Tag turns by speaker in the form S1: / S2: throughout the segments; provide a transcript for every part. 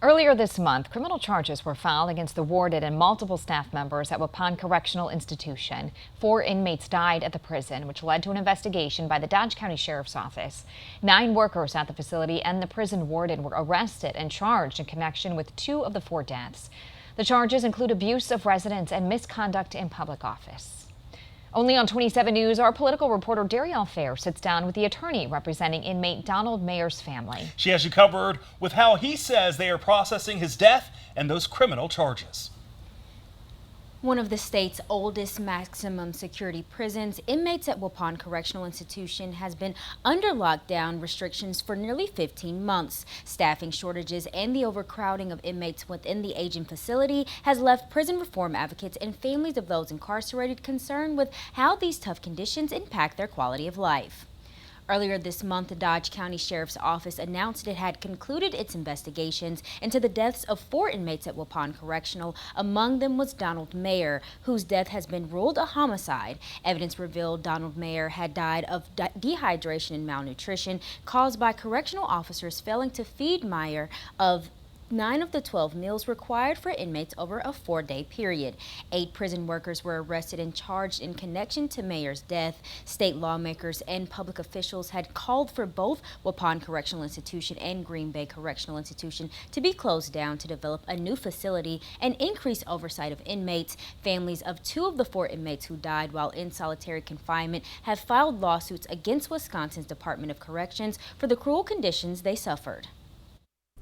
S1: Earlier this month, criminal charges were filed against the warden and multiple staff members at Waupun Correctional Institution. 4 inmates died at the prison, which led to an investigation by the Dodge County Sheriff's Office. 9 workers at the facility and the prison warden were arrested and charged in connection with 2 of the 4 deaths. The charges include abuse of residents and misconduct in public office. Only on 27 News, our political reporter Darielle Fair sits down with the attorney representing inmate Donald Maier's family.
S2: She has you covered with how he says they are processing his death and those criminal charges.
S3: One of the state's oldest maximum security prisons, inmates at Waupun Correctional Institution has been under lockdown restrictions for nearly 15 months. Staffing shortages and the overcrowding of inmates within the aging facility has left prison reform advocates and families of those incarcerated concerned with how these tough conditions impact their quality of life. Earlier this month, the Dodge County Sheriff's Office announced it had concluded its investigations into the deaths of 4 inmates at Waupun Correctional. Among them was Donald Maier, whose death has been ruled a homicide. Evidence revealed Donald Maier had died of dehydration and malnutrition caused by correctional officers failing to feed Maier of 9 of the 12 meals required for inmates over a 4-day period. 8 prison workers were arrested and charged in connection to Maier's death. State lawmakers and public officials had called for both Waupun Correctional Institution and Green Bay Correctional Institution to be closed down to develop a new facility and increase oversight of inmates. Families of 2 of the 4 inmates who died while in solitary confinement have filed lawsuits against Wisconsin's Department of Corrections for the cruel conditions they suffered.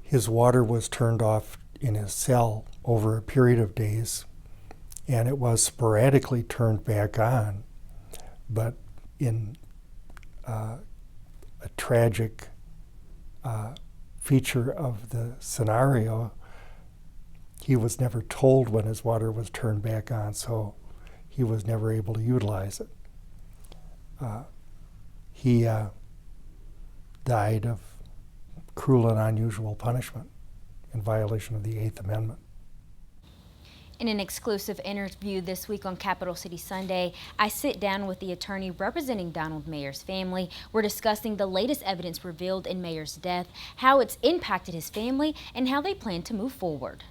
S4: His water was turned off in his cell over a period of days, and it was sporadically turned back on. But in a tragic feature of the scenario, he was never told when his water was turned back on, so he was never able to utilize it. He died of cruel and unusual punishment in violation of the 8th Amendment.
S3: In an exclusive interview this week on Capital City Sunday, I sit down with the attorney representing Donald Maier's family. We're discussing the latest evidence revealed in Maier's death, how it's impacted his family, and how they plan to move forward.